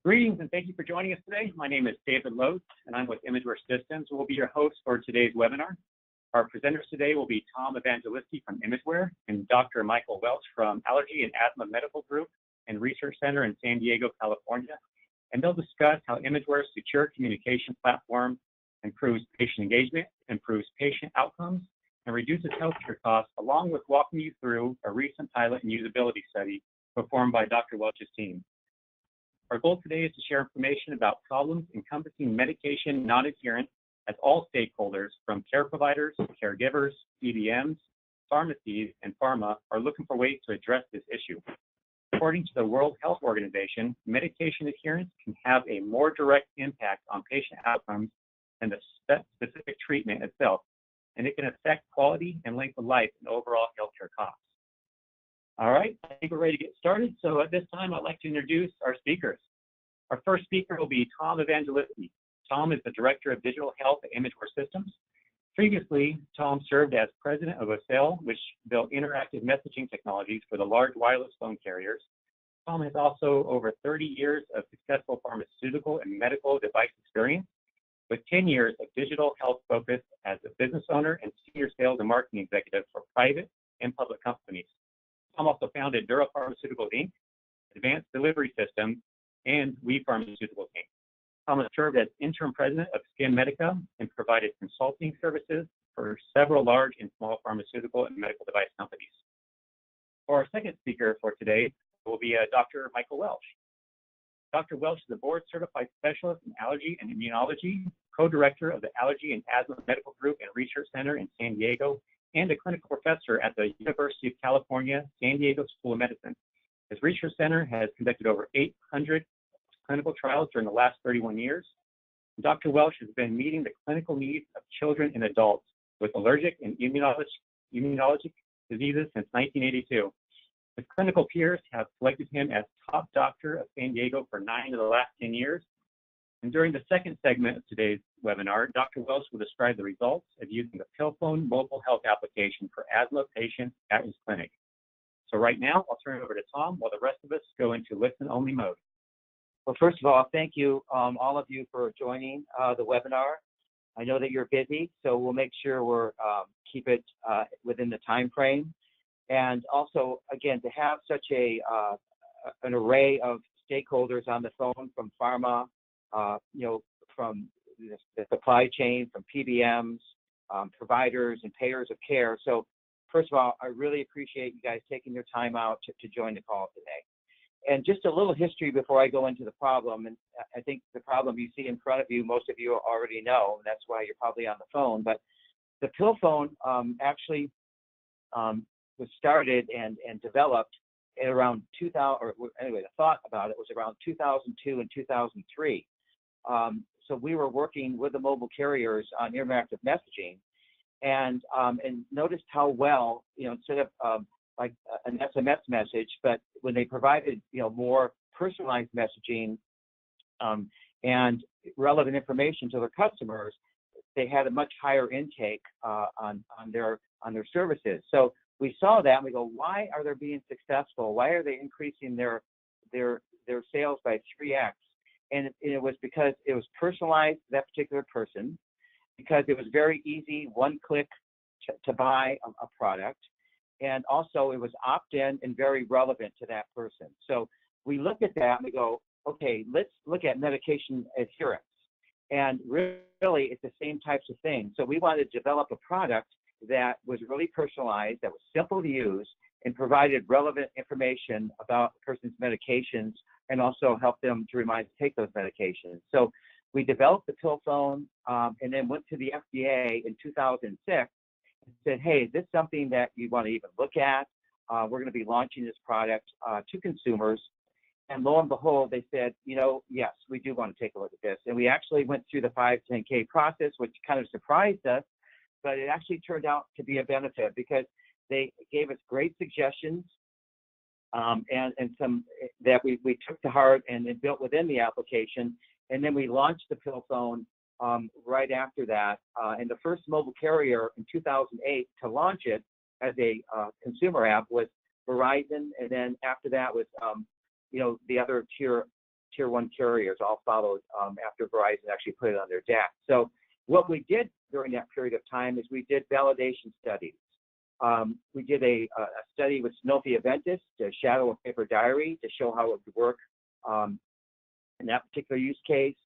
Greetings and thank you for joining us today. My name is David Lowe and I'm with ImageWare Systems. We'll be your host for today's webinar. Our presenters today will be Tom Evangelisti from ImageWare and Dr. Michael Welch from Allergy and Asthma Medical Group and Research Center in San Diego, California. And they'll discuss how ImageWare's secure communication platform improves patient engagement, improves patient outcomes, and reduces healthcare costs, along with walking you through a recent pilot and usability study performed by Dr. Welch's team. Our goal today is to share information about problems encompassing medication non-adherence as all stakeholders, from care providers, caregivers, PBMs, pharmacies, and pharma, are looking for ways to address this issue. According to the World Health Organization, medication adherence can have a more direct impact on patient outcomes than the specific treatment itself, and it can affect quality and length of life and overall healthcare costs. All right, I think we're ready to get started. So at this time, I'd like to introduce our speakers. Our first speaker will be Tom Evangelisti. Tom is the Director of Digital Health at ImageWare Systems. Previously, Tom served as president of Welch, which built interactive messaging technologies for the large wireless phone carriers. Tom has also over 30 years of successful pharmaceutical and medical device experience, with 10 years of digital health focus as a business owner and senior sales and marketing executive for private and public companies. Tom also founded Dura Pharmaceuticals, Inc., Advanced Delivery Systems, and We Pharmaceuticals, Inc. Tom has served as interim president of Skin Medica and provided consulting services for several large and small pharmaceutical and medical device companies. For our second speaker for today will be Dr. Michael Welch. Dr. Welch is a board-certified specialist in allergy and immunology, co-director of the Allergy and Asthma Medical Group and Research Center in San Diego, and a clinical professor at the University of California, San Diego School of Medicine. His research center has conducted over 800 clinical trials during the last 31 years. Dr. Welch has been meeting the clinical needs of children and adults with allergic and immunologic diseases since 1982. His clinical peers have selected him as top doctor of San Diego for 9 of the last 10 years. And during the second segment of today's webinar, Dr. Welch will describe the results of using the PillPhone mobile health application for asthma patients at his clinic. So right now, I'll turn it over to Tom while the rest of us go into listen-only mode. Well, first of all, thank you, all of you, for joining the webinar. I know that you're busy, so we'll make sure we're keep it within the time frame. And also, again, to have such an array of stakeholders on the phone, from pharma, from the supply chain, from PBMs, providers, and payers of care. So, first of all, I really appreciate you guys taking your time out to join the call today. And just a little history before I go into the problem. And I think the problem you see in front of you, most of you already know, and that's why you're probably on the phone. But the PillPhone actually was started and developed at around 2000, or anyway, the thought about it was around 2002 and 2003. So we were working with the mobile carriers on interactive messaging, and noticed how well, instead of like an SMS message, but when they provided, more personalized messaging and relevant information to their customers, they had a much higher intake on their services. So we saw that and we go, why are they being successful? Why are they increasing their sales by 3x? And it was because it was personalized to that particular person, because it was very easy, one click to buy a product. And also it was opt-in and very relevant to that person. So we look at that and we go, okay, let's look at medication adherence. And really it's the same types of things. So we wanted to develop a product that was really personalized, that was simple to use, and provided relevant information about the person's medications, and also help them to remind to take those medications. So we developed the PillPhone and then went to the FDA in 2006 and said, hey, is this something that you want to even look at? We're going to be launching this product to consumers. And lo and behold, they said, yes, we do want to take a look at this. And we actually went through the 510K process, which kind of surprised us, but it actually turned out to be a benefit because they gave us great suggestions and some that we took to heart and then built within the application. And then we launched the PillPhone right after that. And the first mobile carrier in 2008 to launch it as a consumer app was Verizon. And then after that was, the other tier tier 1 carriers all followed after Verizon actually put it on their deck. So what we did during that period of time is we did validation studies. We did a study with Sanofi Aventis, the shadow of paper diary, to show how it would work in that particular use case.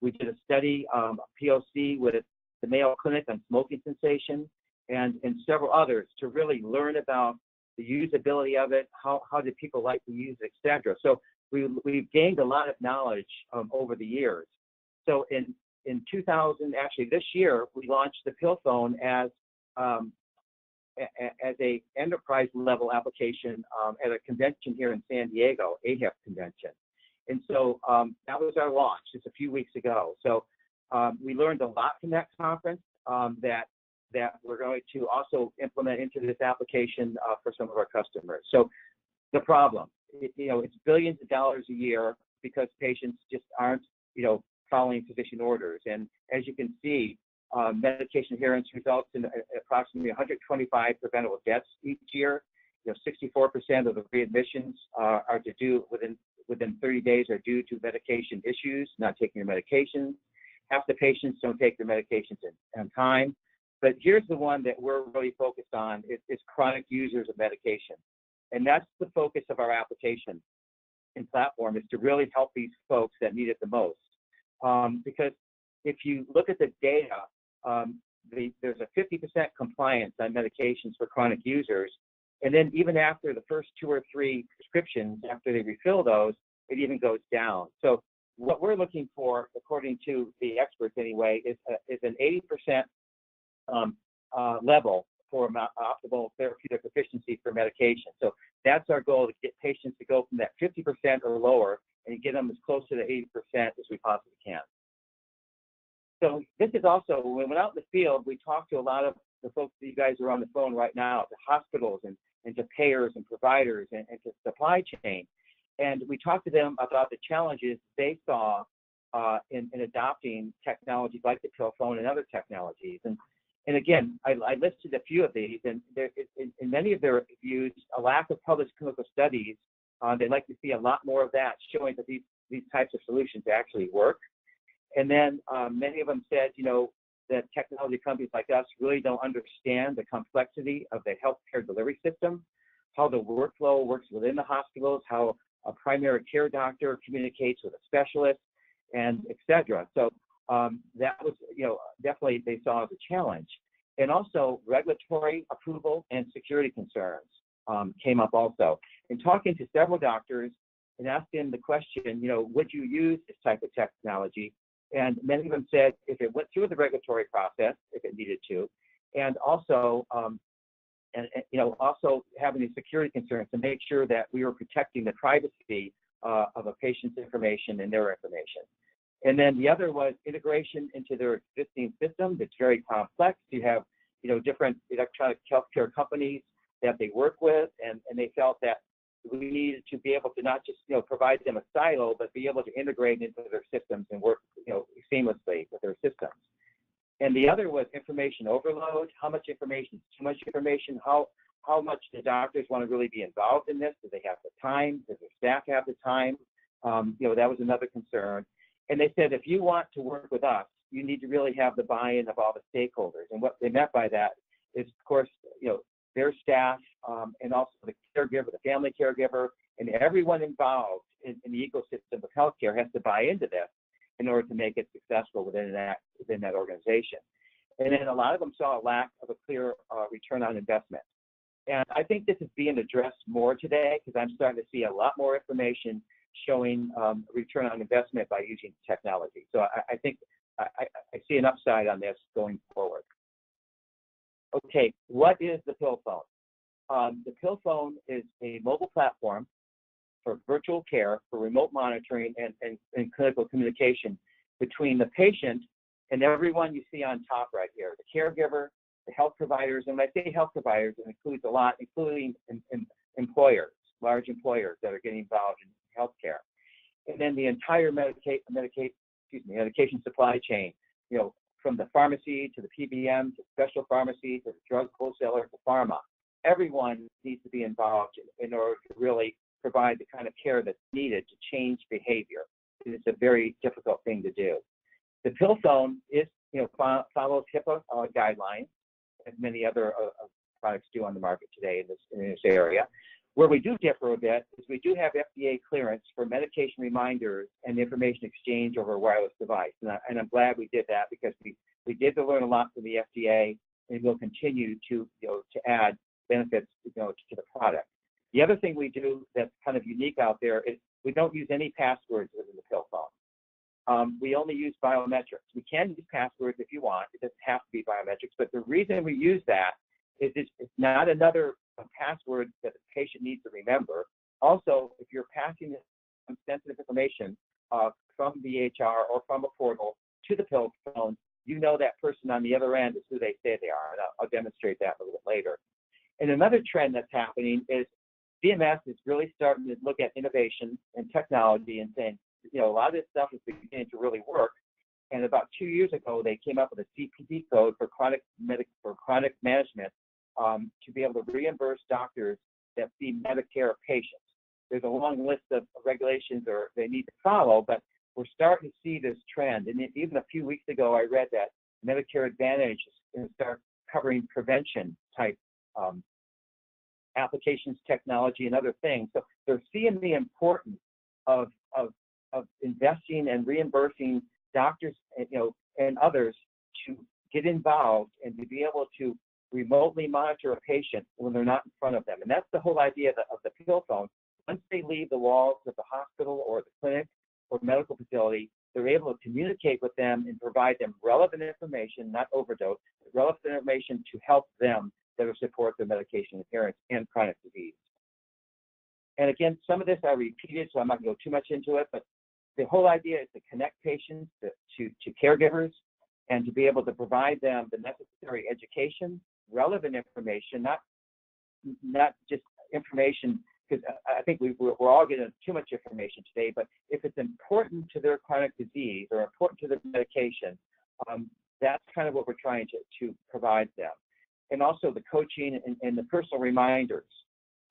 We did a study, a POC with the Mayo Clinic on smoking cessation, and several others to really learn about the usability of it, how do people like to use it, et cetera. So we've gained a lot of knowledge over the years. So in 2000, actually this year, we launched the pill phone as a enterprise level application at a convention here in San Diego, Ehrs convention. And so that was our launch just a few weeks ago. So we learned a lot from that conference that we're going to also implement into this application for some of our customers. So the problem, it's billions of dollars a year because patients just aren't, following physician orders. And as you can see, medication adherence results in approximately 125 preventable deaths each year. 64% of the readmissions are to do within 30 days are due to medication issues, not taking their medications. Half the patients don't take their medications in time. But here's the one that we're really focused on is chronic users of medication. And that's the focus of our application and platform, is to really help these folks that need it the most. Because if you look at the data, there's a 50% compliance on medications for chronic users. And then even after the first 2 or 3 prescriptions, after they refill those, it even goes down. So what we're looking for, according to the experts anyway, is an 80% level for optimal therapeutic efficiency for medication. So that's our goal, to get patients to go from that 50% or lower and get them as close to the 80% as we possibly can. So this is also, when we went out in the field, we talked to a lot of the folks that you guys are on the phone right now, to hospitals and to payers and providers and to supply chain. And we talked to them about the challenges they saw in adopting technologies like the pill phone and other technologies. And again, I listed a few of these, and in many of their views, a lack of published clinical studies. They'd like to see a lot more of that, showing that these types of solutions actually work. And then many of them said, that technology companies like us really don't understand the complexity of the healthcare delivery system, how the workflow works within the hospitals, how a primary care doctor communicates with a specialist, and et cetera. So that was, definitely they saw as a challenge. And also regulatory approval and security concerns came up also. In talking to several doctors and asking the question, would you use this type of technology? And many of them said if it went through the regulatory process, if it needed to, and also, also having the security concerns to make sure that we were protecting the privacy of a patient's information and their information. And then the other was integration into their existing system. That's very complex. You have, different electronic healthcare companies that they work with, and they felt that we needed to be able to not just, provide them a silo, but be able to integrate into their systems and work, seamlessly with their systems. And the other was information overload. How much information is too much information? How much do doctors want to really be involved in this? Do they have the time? Does their staff have the time? That was another concern. And they said, if you want to work with us, you need to really have the buy-in of all the stakeholders. And what they meant by that is, of course, their staff and also the caregiver, the family caregiver, and everyone involved in the ecosystem of healthcare has to buy into this in order to make it successful within that organization. And then a lot of them saw a lack of a clear return on investment. And I think this is being addressed more today, because I'm starting to see a lot more information showing return on investment by using technology. So I think I see an upside on this going forward. Okay, what is the pill phone? The pill phone is a mobile platform for virtual care, for remote monitoring and clinical communication between the patient and everyone you see on top right here, the caregiver, the health providers. And when I say health providers, it includes a lot, including employers, large employers that are getting involved in healthcare. And then the entire medication supply chain, from the pharmacy to the PBM to special pharmacy to the drug wholesaler to pharma. Everyone needs to be involved in order to really provide the kind of care that's needed to change behavior. it's a very difficult thing to do. The pill phone is, follows HIPAA guidelines, as many other products do on the market today in this area. Where we do differ a bit is we do have FDA clearance for medication reminders and information exchange over a wireless device. And I'm glad we did that, because we did learn a lot from the FDA, and we'll continue to add benefits to the product. The other thing we do that's kind of unique out there is we don't use any passwords within the pill phone. We only use biometrics. We can use passwords if you want. It doesn't have to be biometrics, but the reason we use that is it's not another password that the patient needs to remember. Also, if you're passing some sensitive information from the EHR or from a portal to the pill phone, that person on the other end is who they say they are. And I'll demonstrate that a little bit later. And another trend that's happening is CMS is really starting to look at innovation and technology and saying, a lot of this stuff is beginning to really work. And about 2 years ago, they came up with a CPT code for chronic management to be able to reimburse doctors that see Medicare patients. There's a long list of regulations or they need to follow, but we're starting to see this trend. And even a few weeks ago, I read that Medicare Advantage is going to start covering prevention type applications, technology, and other things. So they're seeing the importance of investing and reimbursing doctors, and others to get involved and to be able to remotely monitor a patient when they're not in front of them. And that's the whole idea of the pill phone. Once they leave the walls of the hospital or the clinic or medical facility, they're able to communicate with them and provide them relevant information, not overdose, but relevant information to help them better support their medication adherence and chronic disease. And again, some of this I repeated, so I'm not going to go too much into it, but the whole idea is to connect patients to caregivers and to be able to provide them the necessary education, relevant information, not just information, because I think we're all getting too much information today, but if it's important to their chronic disease or important to their medication, that's kind of what we're trying to provide them. And also the coaching and the personal reminders.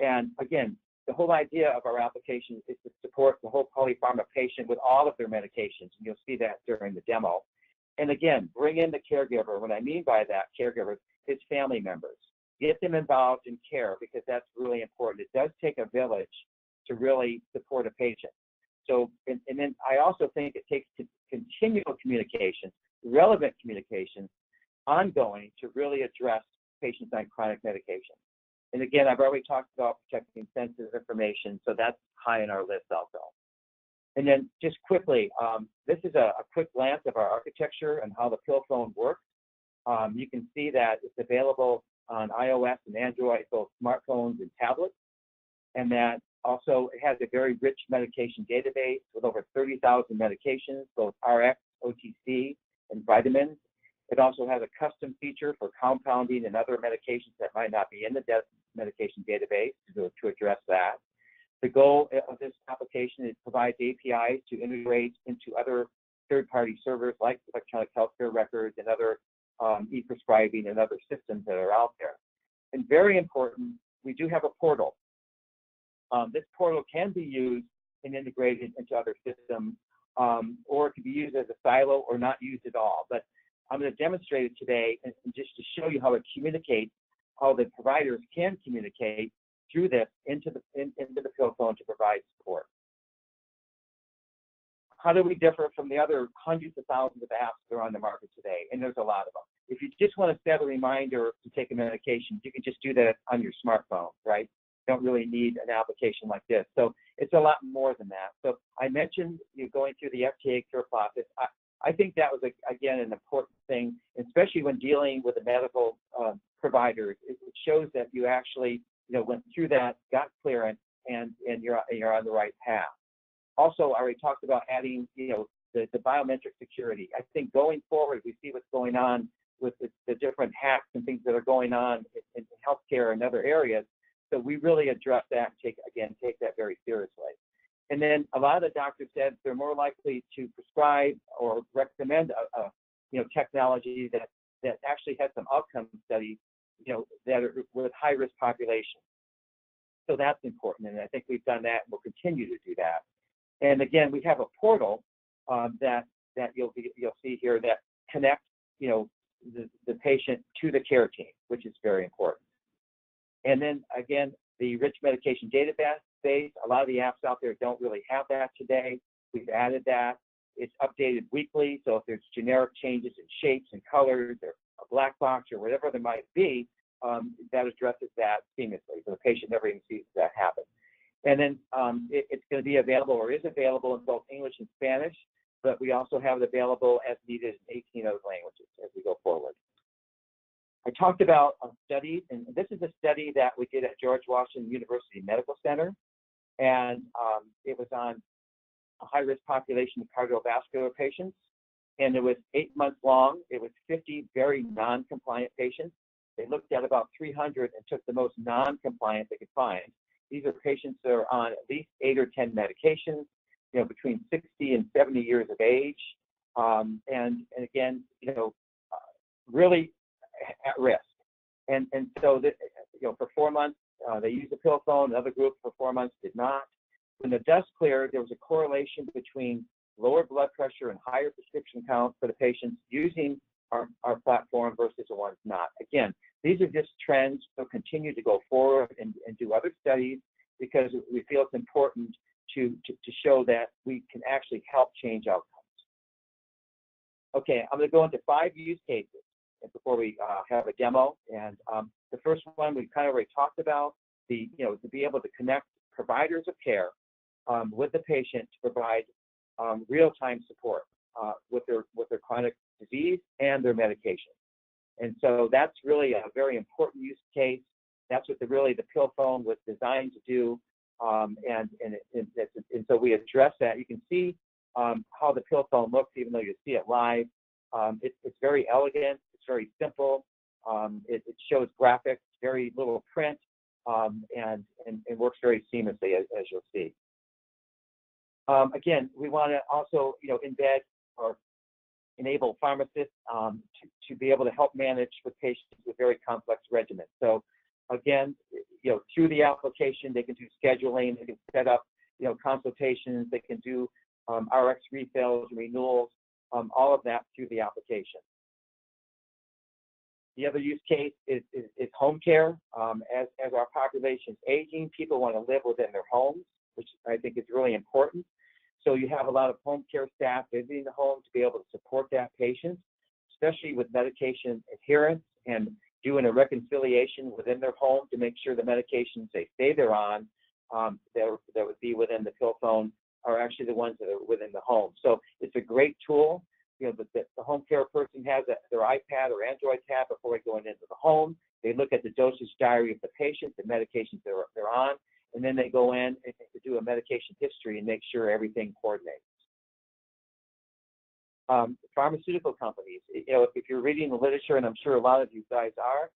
And again, the whole idea of our application is to support the whole polypharma patient with all of their medications, and you'll see that during the demo. And again, bring in the caregiver. What I mean by that, caregivers, is family members. Get them involved in care, because that's really important. It does take a village to really support a patient. So, and then I also think it takes continual communication, relevant communication, ongoing, to really address patients on chronic medication. And again, I've already talked about protecting sensitive information, so that's high on our list also. And then just quickly, this is a quick glance of our architecture and how the pill phone works. You can see that it's available on iOS and Android, both smartphones and tablets. And that also it has a very rich medication database with over 30,000 medications, both RX, OTC, and vitamins. It also has a custom feature for compounding and other medications that might not be in the medication database to address that. The goal of this application is to provide APIs to integrate into other third-party servers like electronic healthcare records and other e-prescribing and other systems that are out there. And very important, we do have a portal. This portal can be used and integrated into other systems, or it can be used as a silo or not used at all. But I'm going to demonstrate it today and just to show you how it communicates, how the providers can communicate through this into the pill phone to provide support. How do we differ from the other hundreds of thousands of apps that are on the market today? And there's a lot of them. If you just want to set a reminder to take a medication, you can just do that on your smartphone, right? You don't really need an application like this. So it's a lot more than that. So I mentioned going through the FDA cure process. I think that was, again, an important thing, especially when dealing with the medical providers. It shows that you actually went through that, got clearance, and you're on the right path. Also, I already talked about adding, the biometric security. I think going forward, we see what's going on with the different hacks and things that are going on in healthcare and other areas. So we really address that and take that very seriously. And then a lot of the doctors said they're more likely to prescribe or recommend a technology that actually has some outcome studies, that are with high-risk populations. So that's important, and I think we've done that and we'll continue to do that. And again, we have a portal that you'll see here that connect, the patient to the care team, which is very important. And then again, the rich medication database. A lot of the apps out there don't really have that today. We've added that. It's updated weekly, so if there's generic changes in shapes and colors or a black box or whatever there might be, that addresses that seamlessly, so the patient never even sees that happen. And then it's going to be available, or is available, in both English and Spanish, but we also have it available as needed in 18 other languages as we go forward. I talked about studies, and this is a study that we did at George Washington University Medical Center, and it was on a high-risk population of cardiovascular patients, and it was 8 months long. It was 50 very non-compliant patients. They looked at about 300 and took the most non-compliant they could find. These are patients that are on at least 8 or 10 medications, between 60 and 70 years of age, and again, really at risk. And so, for 4 months, they used the pill phone. Another group for 4 months did not. When the dust cleared, there was a correlation between lower blood pressure and higher prescription counts for the patients using our platform versus the ones not. Again, these are just trends. We'll continue to go forward and do other studies, because we feel it's important to show that we can actually help change outcomes. Okay, I'm going to go into 5 use cases before we have a demo. And the first one we kind of already talked about, to be able to connect providers of care with the patient to provide real-time support with their chronic disease and their medication. And so that's really a very important use case. That's what the pill phone was designed to do. And so we address that. You can see how the pill phone looks, even though you see it live. It's very elegant. It's very simple. It shows graphics, very little print, and works very seamlessly, as you'll see. Again, we want to also, embed or enable pharmacists to be able to help manage with patients with very complex regimens. So again, through the application, they can do scheduling, they can set up, consultations, they can do RX refills, renewals, all of that through the application. The other use case is home care. As our population is aging, people want to live within their homes, which I think is really important. So you have a lot of home care staff visiting the home to be able to support that patient, especially with medication adherence, and doing a reconciliation within their home to make sure the medications they say they're on that would be within the pill phone are actually the ones that are within the home. So it's a great tool. The home care person has their iPad or Android tab before going into the home. They look at the dosage diary of the patient, the medications they're on, and then they go in and do a medication history and make sure everything coordinates. Pharmaceutical companies, if you're reading the literature, and I'm sure a lot of you guys are,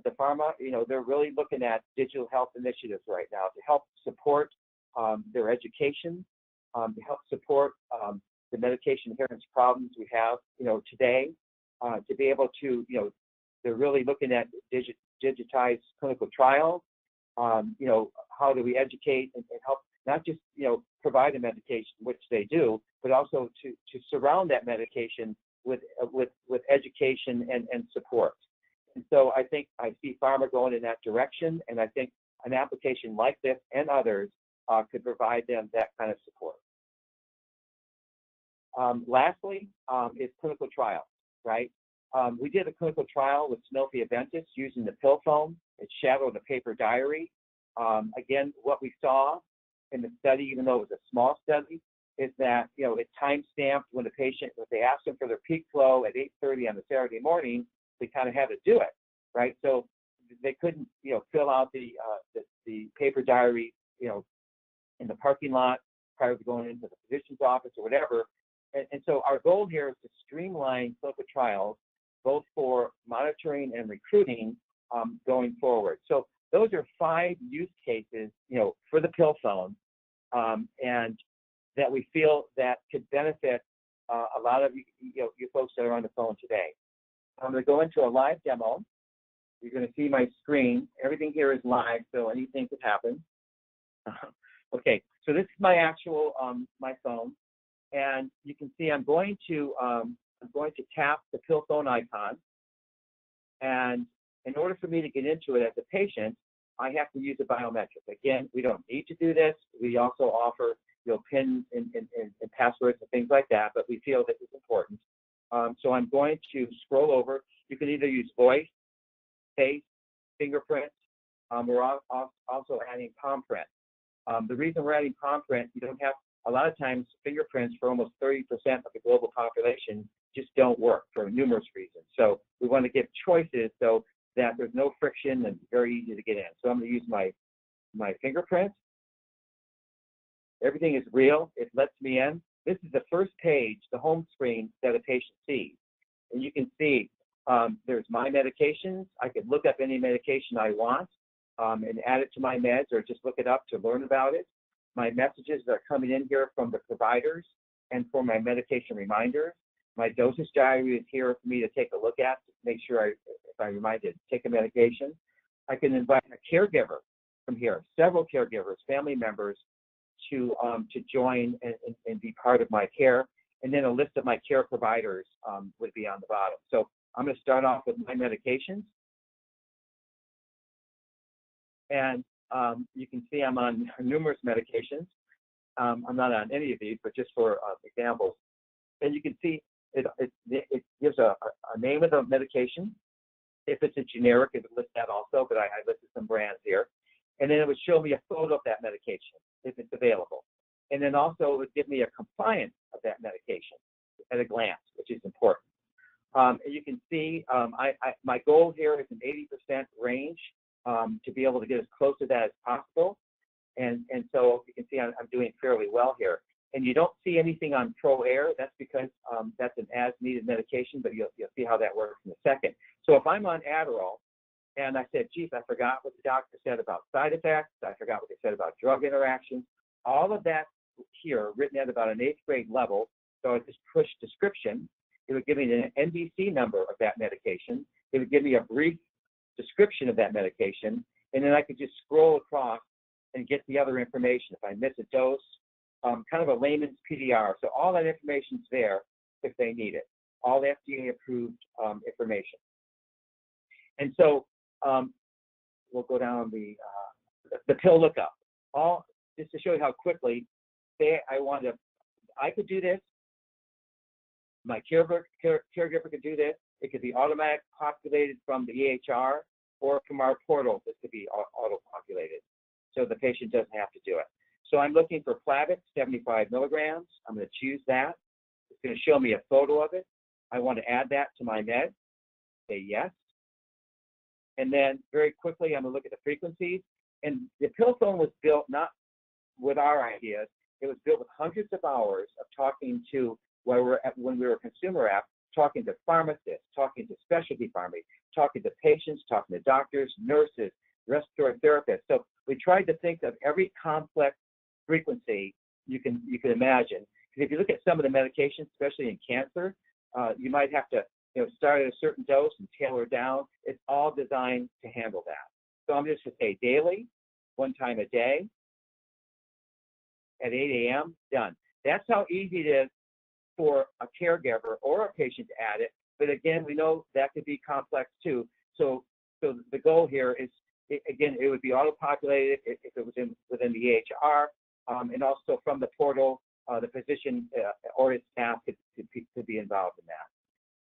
the pharma, they're really looking at digital health initiatives right now to help support their education, to help support the medication adherence problems we have, today, to be able to, they're really looking at digitized clinical trials. How do we educate and help not just, provide the medication, which they do, but also to surround that medication with education and support. And so I think I see pharma going in that direction, and I think an application like this and others could provide them that kind of support. Lastly, is clinical trials, right? We did a clinical trial with Sanofi Aventis using the pill phone. It shadowed the paper diary. Again, what we saw in the study, even though it was a small study, is that, it time-stamped when the patient, if they asked them for their peak flow at 8:30 on the Saturday morning, they kind of had to do it, right? So they couldn't, fill out the paper diary, in the parking lot prior to going into the physician's office or whatever. And so our goal here is to streamline clinical trials, both for monitoring and recruiting going forward. So those are 5 use cases, for the pill phone, and that we feel that could benefit a lot of you folks that are on the phone today. I'm going to go into a live demo. You're going to see my screen. Everything here is live, so anything could happen. Okay, so this is my actual my phone, And you can see I'm going to tap the pill phone icon. And in order for me to get into it as a patient, I have to use a biometric. Again, we don't need to do this. We also offer pins and passwords and things like that, but we feel this is important. So I'm going to scroll over. You can either use voice, face, fingerprint. We're also adding palm print. The reason we're adding palm print, you don't have, a lot of times fingerprints for almost 30% of the global population just don't work for numerous reasons. So we want to give choices so that there's no friction and very easy to get in. So I'm going to use my fingerprint. Everything is real. It lets me in. This is the first page, the home screen that a patient sees. And you can see there's my medications. I could look up any medication I want and add it to my meds or just look it up to learn about it. My messages that are coming in here from the providers and for my medication reminders. My dosage diary is here for me to take a look at to make sure if I'm reminded to take a medication. I can invite a caregiver from here, several caregivers, family members, to join and be part of my care. And then a list of my care providers would be on the bottom. So I'm going to start off with my medications. And you can see I'm on numerous medications. I'm not on any of these, but just for examples. And you can see it gives a name of the medication. If it's a generic, it would list that also, but I listed some brands here. And then it would show me a photo of that medication if it's available. And then also it would give me a compliance of that medication at a glance, which is important. And you can see my goal here is an 80% range to be able to get as close to that as possible. And so you can see I'm doing fairly well here. And you don't see anything on Pro Air. That's because that's an as-needed medication, but you'll see how that works in a second. So if I'm on Adderall, and I said, geez, I forgot what the doctor said about side effects. I forgot what they said about drug interactions. All of that here, written at about an 8th grade level. So I just push description. It would give me an NDC number of that medication. It would give me a brief description of that medication. And then I could just scroll across and get the other information. If I miss a dose, kind of a layman's PDR. So all that information's there if they need it. All FDA-approved information. And so we'll go down the pill lookup. All just to show you how quickly. Say I could do this. My caregiver could do this. It could be automatic populated from the EHR or from our portal. This could be auto-populated, so the patient doesn't have to do it. So I'm looking for Plavix, 75 milligrams. I'm going to choose that. It's going to show me a photo of it. I want to add that to my med. Say yes. And then very quickly, I'm going to look at the frequencies. And the pill phone was built not with our ideas. It was built with hundreds of hours of talking to, when we were a consumer app, talking to pharmacists, talking to specialty pharmacies, talking to patients, talking to doctors, nurses, respiratory therapists. So we tried to think of every complex frequency you can imagine. Because if you look at some of the medications, especially in cancer, you might have to start at a certain dose and tailor down. It's all designed to handle that. So I'm just going to say daily, 1 time a day, at 8 a.m., done. That's how easy it is for a caregiver or a patient to add it. But again, we know that could be complex too. So the goal here is, again, it would be auto-populated if it was within the EHR, and also from the portal, the physician or his staff could be involved in that.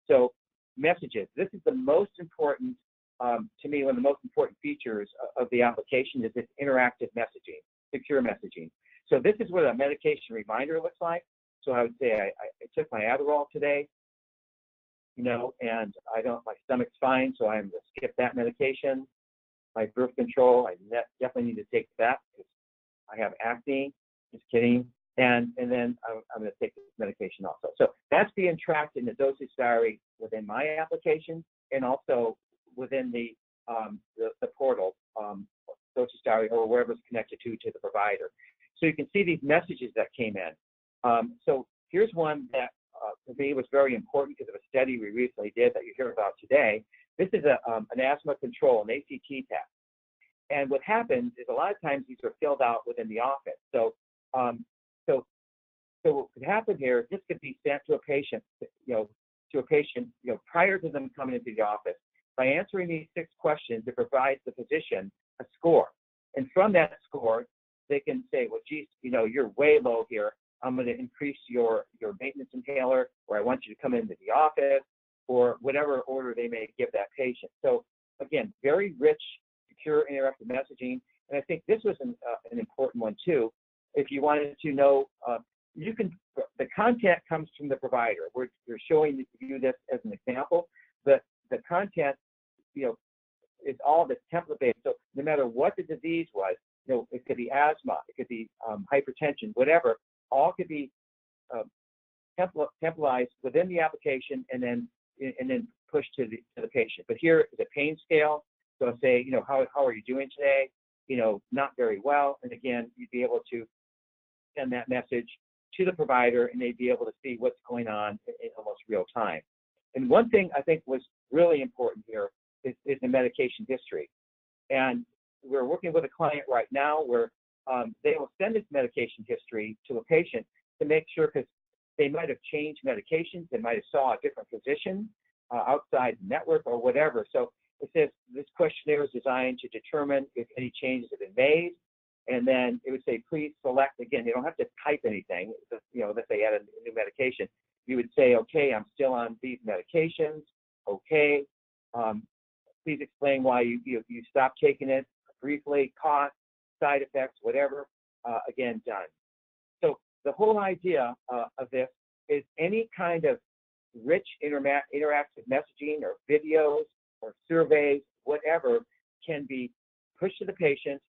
So messages. This is the most important, to me, one of the most important features of the application is this interactive messaging, secure messaging. So this is what a medication reminder looks like. So I would say I took my Adderall today, and my stomach's fine, so I'm going to skip that medication. My birth control, I definitely need to take that because I have acne. Just kidding. And then I'm going to take this medication also. So that's being tracked in the dosage diary within my application and also within the portal, dosage diary, or wherever it's connected to the provider. So you can see these messages that came in. So here's one that for me was very important because of a study we recently did that you hear about today. This is an asthma control, an ACT test. And what happens is a lot of times these are filled out within the office. So So what could happen here, this could be sent to a patient, prior to them coming into the office. By answering these 6 questions, it provides the physician a score. And from that score, they can say, well, geez, you're way low here. I'm going to increase your maintenance inhaler, or I want you to come into the office, or whatever order they may give that patient. So again, very rich, secure, interactive messaging. And I think this was an important one too. If you wanted to know, the content comes from the provider. We're showing you this as an example, but the content, is all the template based. So no matter what the disease was, it could be asthma, it could be hypertension, whatever, all could be templatized within the application and then pushed to the patient. But here is a pain scale. So I'll say, how are you doing today? Not very well. And again, you'd be able to send that message to the provider, and they'd be able to see what's going on in almost real time. And one thing I think was really important here is the medication history. And we're working with a client right now where they will send this medication history to a patient to make sure, because they might have changed medications, they might have saw a different physician outside the network or whatever. So it says this questionnaire is designed to determine if any changes have been made. And then it would say, please select, again, you don't have to type anything, let's say add a new medication. You would say, okay, I'm still on these medications, okay. Please explain why you stopped taking it, briefly, cost, side effects, whatever, again, done. So the whole idea of this is any kind of rich interactive messaging or videos or surveys, whatever, can be pushed to the patient,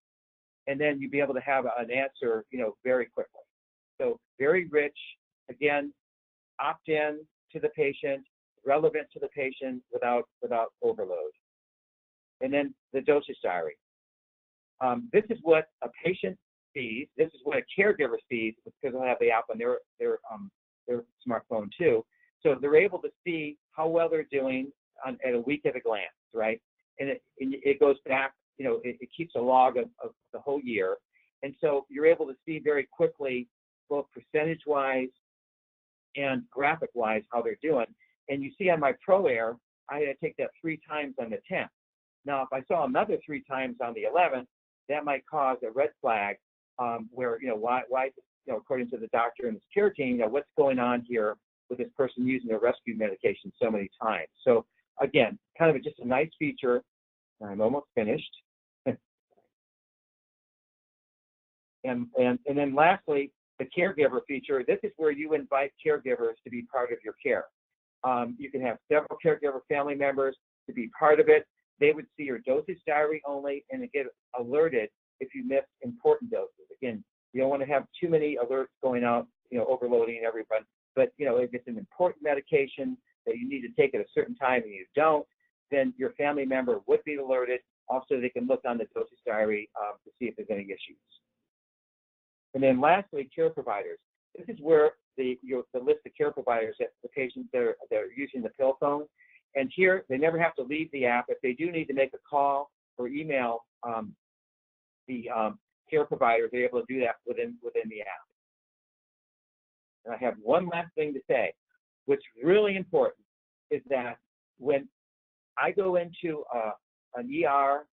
and then you'd be able to have an answer, very quickly. So very rich, again, opt-in to the patient, relevant to the patient without overload. And then the dosage diary. This is what a patient sees. This is what a caregiver sees, because they'll have the app on their smartphone too. So they're able to see how well they're doing at a week at a glance, right? And it goes back, it keeps a log of the whole year. And so you're able to see very quickly, both percentage-wise and graphic-wise, how they're doing. And you see on my Pro Air, I had to take that 3 times on the 10th. Now, if I saw another 3 times on the 11th, that might cause a red flag where, why, according to the doctor and his care team, what's going on here with this person using their rescue medication so many times. So again, kind of just a nice feature. I'm almost finished. And then lastly, the caregiver feature. This is where you invite caregivers to be part of your care. You can have several caregiver family members to be part of it. They would see your dosage diary only and get alerted if you miss important doses. Again, you don't want to have too many alerts going out, overloading everyone. But, if it's an important medication that you need to take at a certain time and you don't, then your family member would be alerted. Also, they can look on the dosage diary to see if there's any issues. And then lastly, care providers. This is where the list of care providers that the patients that are using the pill phone. And here, they never have to leave the app. If they do need to make a call or email the care provider, they're able to do that within the app. And I have one last thing to say. What's really important is that when I go into an ER,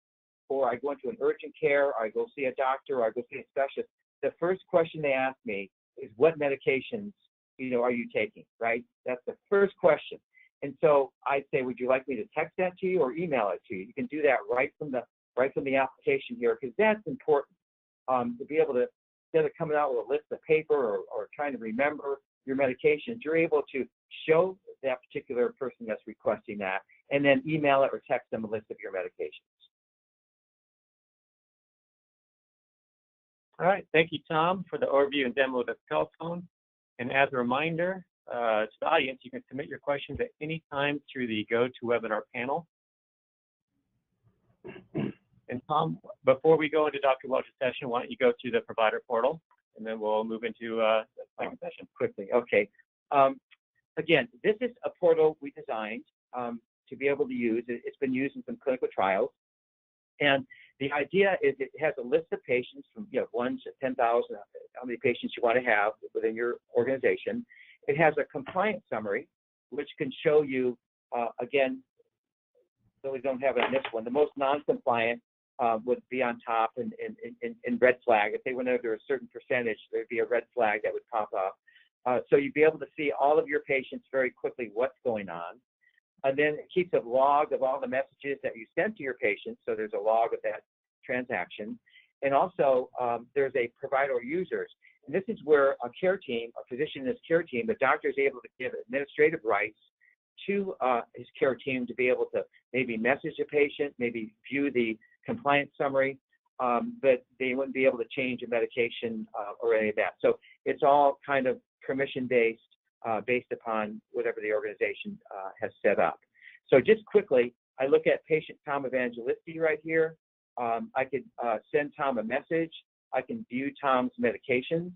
or I go into an urgent care, or I go see a doctor, or I go see a specialist, the first question they ask me is, what medications, are you taking, right? That's the first question. And so I'd say, would you like me to text that to you or email it to you? You can do that right from the application here, because that's important to be able to, instead of coming out with a list of paper or trying to remember your medications, you're able to show that particular person that's requesting that, and then email it or text them a list of your medications. All right, thank you, Tom, for the overview and demo of the cell phone. And as a reminder to the audience, you can submit your questions at any time through the GoToWebinar panel. And Tom, before we go into Dr. Welch's session, why don't you go through the provider portal, and then we'll move into the second session quickly. Okay. Again, this is a portal we designed to be able to use. It's been used in some clinical trials. And the idea is it has a list of patients from 1 to 10,000, how many patients you want to have within your organization. It has a compliance summary, which can show you, again, so we don't have it on this one, the most non-compliant would be on top in red flag. If they went over a certain percentage, there'd be a red flag that would pop up. So you'd be able to see all of your patients very quickly, what's going on. And then it keeps a log of all the messages that you sent to your patients. So there's a log of that transaction. And also there's a provider users. And this is where a care team, a physician in his care team, the doctor is able to give administrative rights to his care team to be able to maybe message a patient, maybe view the compliance summary, but they wouldn't be able to change a medication or any of that. So it's all kind of permission-based, based upon whatever the organization has set up. So just quickly, I look at patient Tom Evangelisti right here. I could send Tom a message. I can view Tom's medications.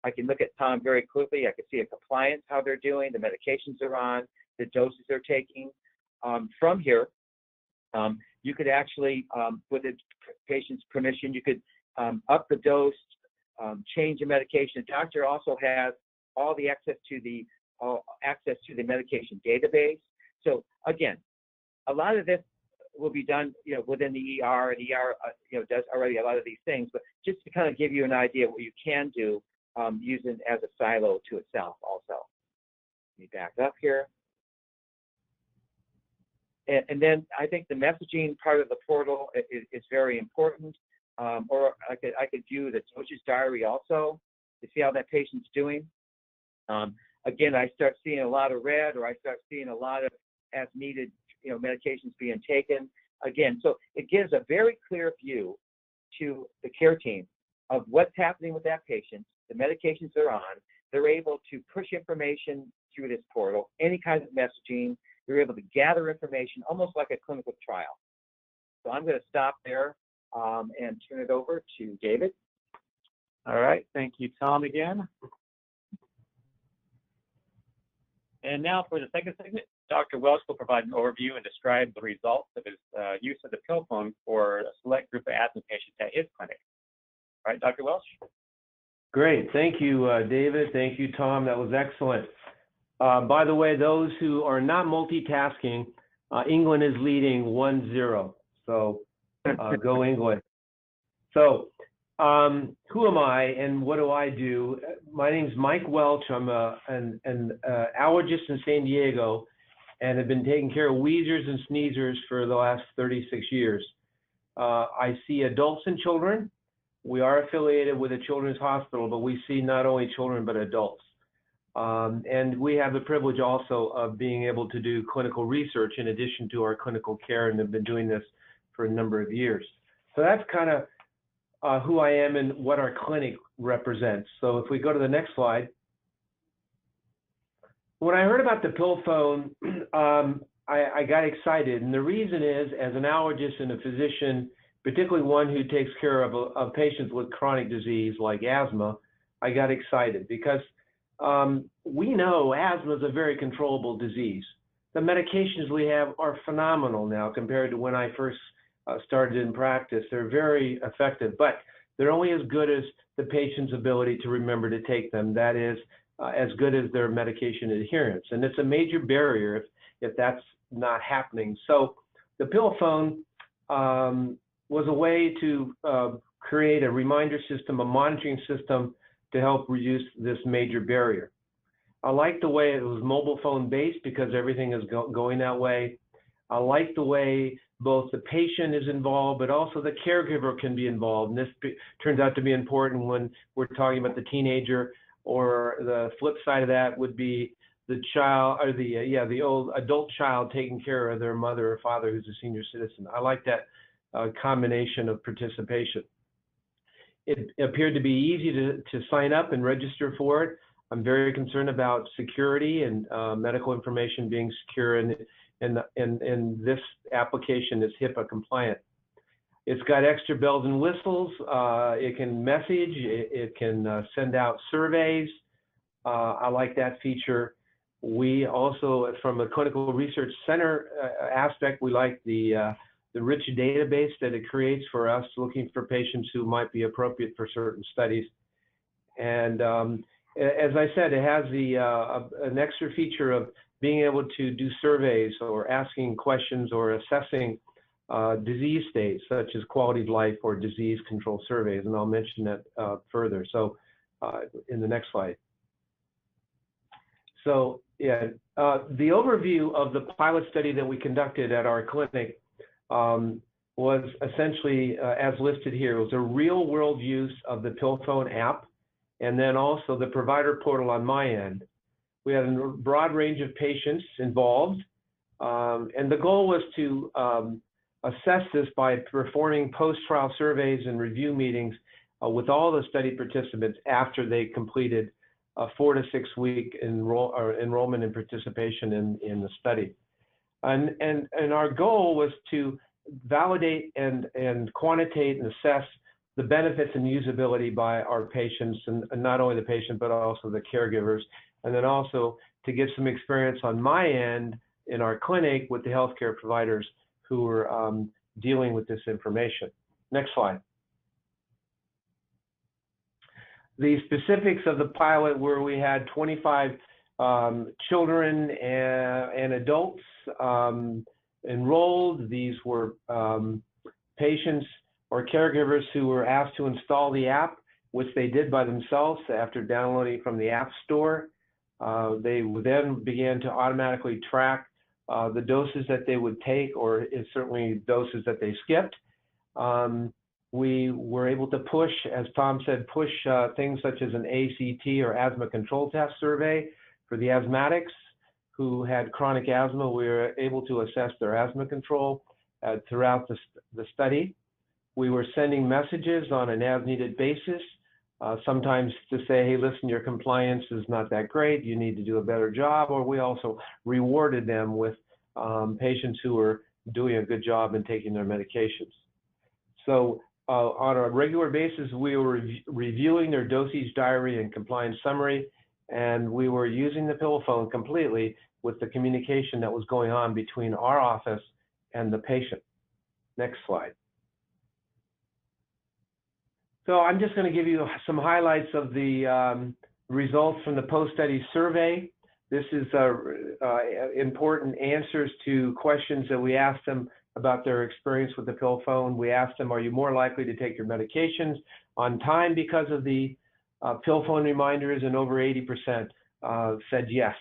I can look at Tom very quickly. I can see a compliance, how they're doing, the medications they're on, the doses they're taking. From here, you could actually, with the patient's permission, you could up the dose, change the medication. The doctor also has all the access to the medication database. So again, a lot of this will be done, within the ER, and ER, does already a lot of these things. But just to kind of give you an idea of what you can do, using as a silo to itself. Also, let me back up here. And then I think the messaging part of the portal is very important. Or I could view the dosage diary also to see how that patient's doing. Again, I start seeing a lot of red, or I start seeing a lot of as needed, medications being taken. Again, so it gives a very clear view to the care team of what's happening with that patient, the medications they're on. They're able to push information through this portal, any kind of messaging. They're able to gather information almost like a clinical trial. So I'm going to stop there and turn it over to David. All right, thank you, Tom, again. And now for the second segment, Dr. Welch will provide an overview and describe the results of his use of the pill phone for a select group of asthma patients at his clinic. All right, Dr. Welch. Great, thank you, David. Thank you, Tom. That was excellent. By the way, those who are not multitasking, England is leading 1-0. So go England. So who am I and what do I do? My name is Mike Welch. I'm an allergist in San Diego and have been taking care of wheezers and sneezers for the last 36 years. I see adults and children. We are affiliated with a children's hospital, but we see not only children but adults. And we have the privilege also of being able to do clinical research in addition to our clinical care, and have been doing this for a number of years. So that's kind of who I am and what our clinic represents. So if we go to the next slide. When I heard about the pill phone, I got excited. And the reason is, as an allergist and a physician, particularly one who takes care of patients with chronic disease like asthma, I got excited because we know asthma is a very controllable disease. The medications we have are phenomenal now compared to when I first started in practice. They're very effective, but they're only as good as the patient's ability to remember to take them. That is, as good as their medication adherence. And it's a major barrier if that's not happening. So the pill phone was a way to create a reminder system, a monitoring system to help reduce this major barrier. I like the way it was mobile phone based because everything is going that way. I like the way both the patient is involved, but also the caregiver can be involved. And this turns out to be important when we're talking about the teenager, or the flip side of that would be the child, or the old adult child taking care of their mother or father who's a senior citizen. I like that combination of participation. It appeared to be easy to sign up and register for it. I'm very concerned about security and medical information being secure, and this application is HIPAA compliant. It's got extra bells and whistles. It can message. It can send out surveys. I like that feature. We also, from a clinical research center aspect, we like the the rich database that it creates for us looking for patients who might be appropriate for certain studies. And as I said, it has an extra feature of being able to do surveys or asking questions or assessing disease states, such as quality of life or disease control surveys, and I'll mention that further. So in the next slide. So yeah, the overview of the pilot study that we conducted at our clinic was essentially, as listed here, it was a real-world use of the PillPhone app, and then also the provider portal on my end. We had a broad range of patients involved, and the goal was to assess this by performing post-trial surveys and review meetings with all the study participants after they completed a 4 to 6 week enrollment and participation in the study. And our goal was to validate and quantitate and assess the benefits and usability by our patients, and not only the patient, but also the caregivers, and then also to get some experience on my end in our clinic with the healthcare providers who were dealing with this information. Next slide. The specifics of the pilot were we had 25 children and adults enrolled. These were patients or caregivers who were asked to install the app, which they did by themselves after downloading from the App Store. They then began to automatically track the doses that they would take, or certainly doses that they skipped. We were able to push, as Tom said, push things such as an ACT or asthma control test survey for the asthmatics who had chronic asthma. We were able to assess their asthma control throughout the study. We were sending messages on an as-needed basis, sometimes to say, hey, listen, your compliance is not that great, you need to do a better job, or we also rewarded them with patients who were doing a good job in taking their medications. So on a regular basis, we were reviewing their dosage diary and compliance summary, and we were using the PillPhone completely with the communication that was going on between our office and the patient. Next slide. So I'm just going to give you some highlights of the results from the post-study survey. This is important answers to questions that we asked them about their experience with the PillPhone. We asked them, are you more likely to take your medications on time because of the PillPhone reminders? And over 80% said yes.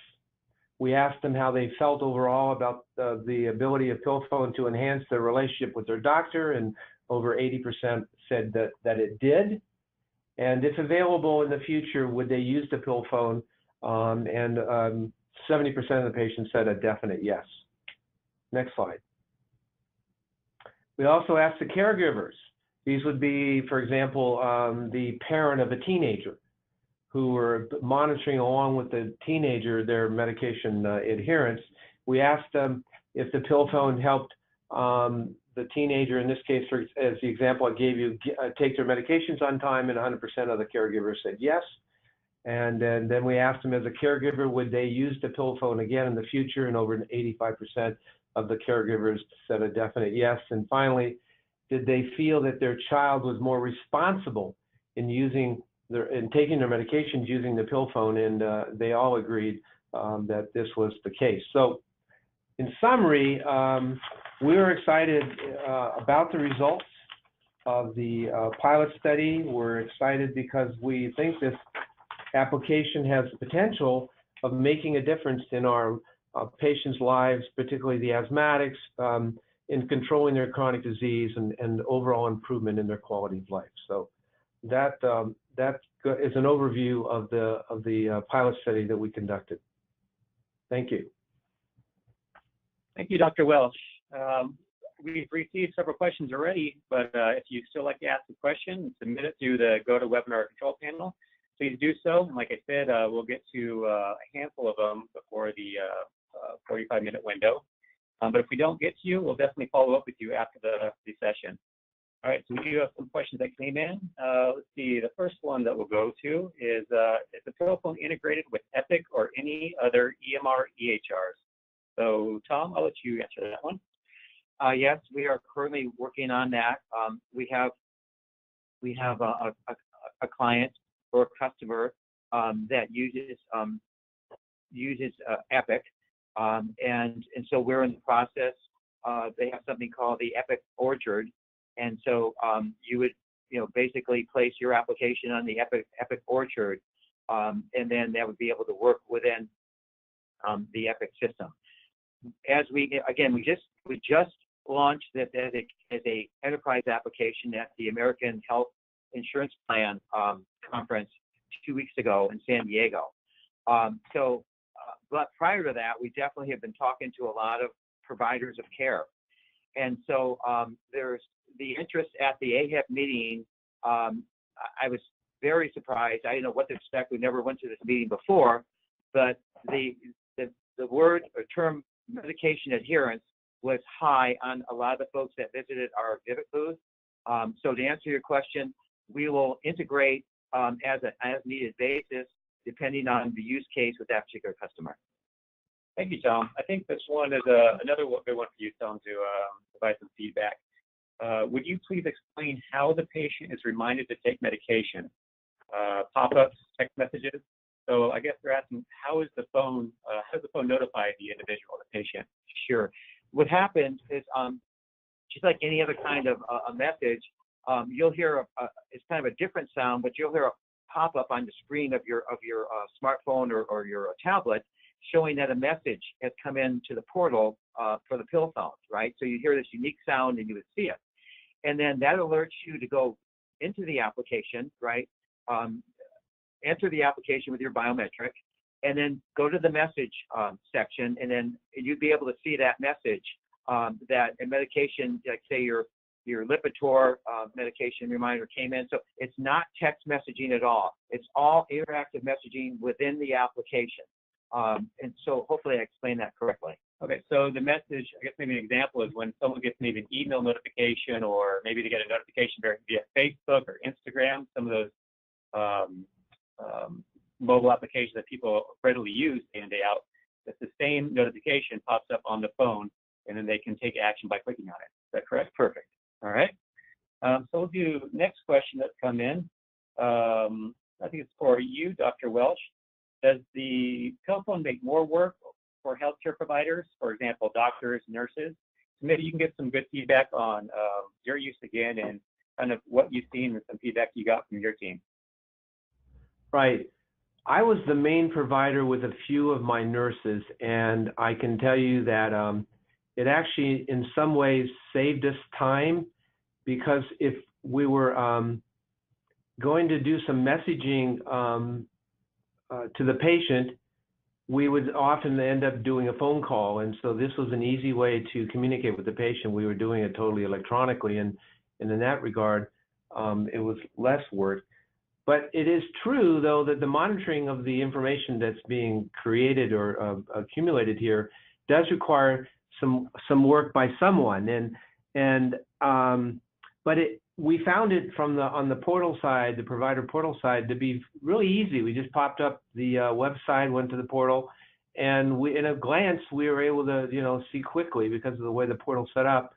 We asked them how they felt overall about the ability of PillPhone to enhance their relationship with their doctor, and over 80% said that it did. And if available in the future, would they use the PillPhone? And 70% of the patients said a definite yes. Next slide. We also asked the caregivers. These would be, for example, the parent of a teenager who were monitoring along with the teenager their medication adherence. We asked them if the PillPhone helped the teenager, in this case, as the example I gave you, take their medications on time, and 100% of the caregivers said yes. And then we asked them as a caregiver, would they use the PillPhone again in the future? And over 85% of the caregivers said a definite yes. And finally, did they feel that their child was more responsible in taking their medications using the PillPhone? And they all agreed that this was the case. So in summary, we were excited about the results of the pilot study. We're excited because we think this application has the potential of making a difference in our patients' lives, particularly the asthmatics, in controlling their chronic disease and overall improvement in their quality of life. So that is an overview of the pilot study that we conducted. Thank you. Thank you, Dr. Welch. We've received several questions already, but if you still like to ask a question, submit it through the GoToWebinar control panel. Please do so. And like I said, we'll get to a handful of them before the 45-minute window. But if we don't get to you, we'll definitely follow up with you after the session. All right, so we do have some questions that came in. Let's see, the first one that we'll go to is the PillPhone integrated with Epic or any other EMR EHRs? So Tom, I'll let you answer that one. Yes, we are currently working on that. We have a client or a customer that uses Epic, and so we're in the process. They have something called the Epic Orchard, and so you would basically place your application on the Epic Orchard, and then that would be able to work within the Epic system. As we just launched this as a enterprise application at the American Health Insurance Plan conference 2 weeks ago in San Diego. But prior to that, we definitely have been talking to a lot of providers of care. And so there's the interest at the AHIP meeting. I was very surprised. I didn't know what to expect. We never went to this meeting before, but the word or term medication adherence was high on a lot of the folks that visited our exhibit booth. So to answer your question, we will integrate as needed basis, depending on the use case with that particular customer. Thank you, Tom. I think this one is another good one for you, Tom, to provide some feedback. Would you please explain how the patient is reminded to take medication? Pop-ups, text messages. So I guess they're asking, how does the phone notify the individual, the patient? Sure. What happens is, just like any other kind of a message, you'll hear it's kind of a different sound, but you'll hear a pop-up on the screen of your smartphone or your tablet, showing that a message has come into the portal for the pill phones, right? So you hear this unique sound and you would see it. And then that alerts you to go into the application, right? Enter the application with your biometric, and then go to the message section, and then you'd be able to see that message that a medication, like say your Lipitor medication reminder came in. So it's not text messaging at all. It's all interactive messaging within the application. And so hopefully I explained that correctly. Okay, so the message, I guess maybe an example is when someone gets maybe an email notification, or maybe they get a notification via Facebook or Instagram, some of those mobile applications that people readily use day in, day out, that the same notification pops up on the phone, and then they can take action by clicking on it. Is that correct? Perfect. All right. So we'll do next question that's come in. I think it's for you, Dr. Welch. Does the telephone make more work for healthcare providers, for example, doctors, nurses? So maybe you can get some good feedback on your use again, and kind of what you've seen and some feedback you got from your team. Right. I was the main provider with a few of my nurses, and I can tell you that it actually, in some ways, saved us time, because if we were going to do some messaging to the patient, we would often end up doing a phone call. And so this was an easy way to communicate with the patient. We were doing it totally electronically, and in that regard, it was less work. But it is true, though, that the monitoring of the information that's being created or accumulated here does require some work by someone. But we found it on the portal side, the provider portal side, to be really easy. We just popped up the website, went to the portal, and in a glance we were able to see quickly, because of the way the portal set up,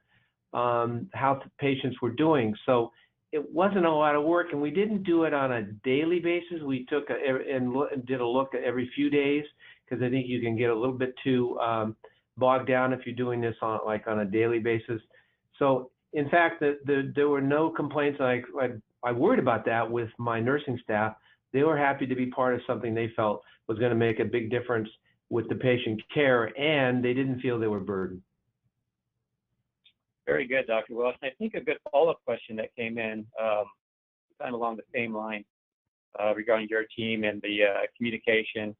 how the patients were doing. So it wasn't a lot of work, and we didn't do it on a daily basis. We took and did a look at every few days, because I think you can get a little bit too bogged down if you're doing this on a daily basis. So in fact, there were no complaints. I worried about that with my nursing staff. They were happy to be part of something they felt was going to make a big difference with the patient care, and they didn't feel they were burdened. Very good, Dr. Welch. I think a good follow-up question that came in, kind of along the same line, regarding your team and the communication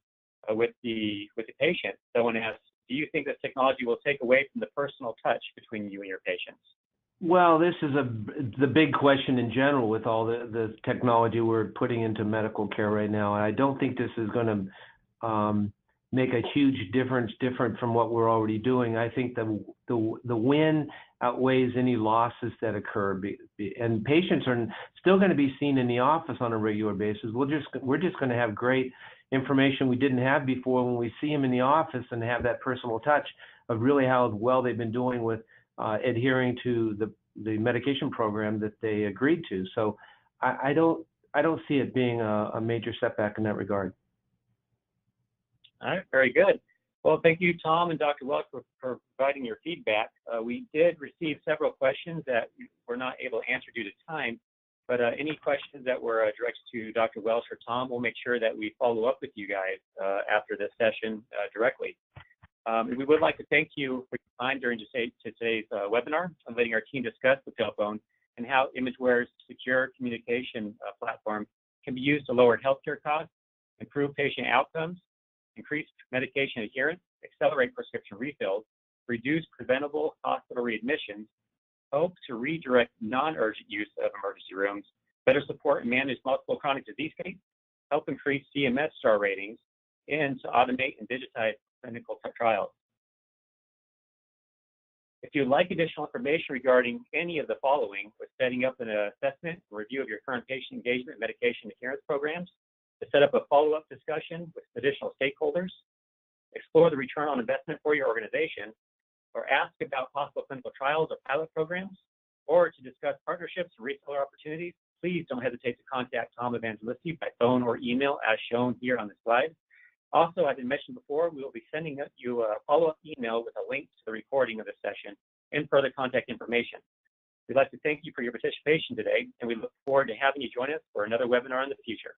with the patient. Someone asked, do you think that technology will take away from the personal touch between you and your patients? Well, this is the big question in general with all the technology we're putting into medical care right now. I don't think this is going to make a huge difference, different from what we're already doing. I think the win outweighs any losses that occur, and patients are still going to be seen in the office on a regular basis. We're just going to have great information we didn't have before when we see them in the office, and have that personal touch of really how well they've been doing with adhering to the medication program that they agreed to. So I don't see it being a major setback in that regard. All right, very good. Well, thank you, Tom and Dr. Welch, for providing your feedback. We did receive several questions that were not able to answer due to time, but any questions that were directed to Dr. Welch or Tom, we'll make sure that we follow up with you guys after this session directly. We would like to thank you for your time during today's webinar and letting our team discuss the telephone and how ImageWare's secure communication platform can be used to lower healthcare costs, improve patient outcomes, increase medication adherence, accelerate prescription refills, reduce preventable hospital readmissions, help to redirect non-urgent use of emergency rooms, better support and manage multiple chronic disease states, help increase CMS star ratings, and to automate and digitize clinical trials. If you'd like additional information regarding any of the following, with setting up an assessment and review of your current patient engagement and medication adherence programs, to set up a follow-up discussion with additional stakeholders, explore the return on investment for your organization, or ask about possible clinical trials or pilot programs, or to discuss partnerships and reseller opportunities, please don't hesitate to contact Tom Evangelisti by phone or email as shown here on the slide. Also, as I mentioned before, we will be sending you a follow-up email with a link to the recording of this session and further contact information. We'd like to thank you for your participation today, and we look forward to having you join us for another webinar in the future.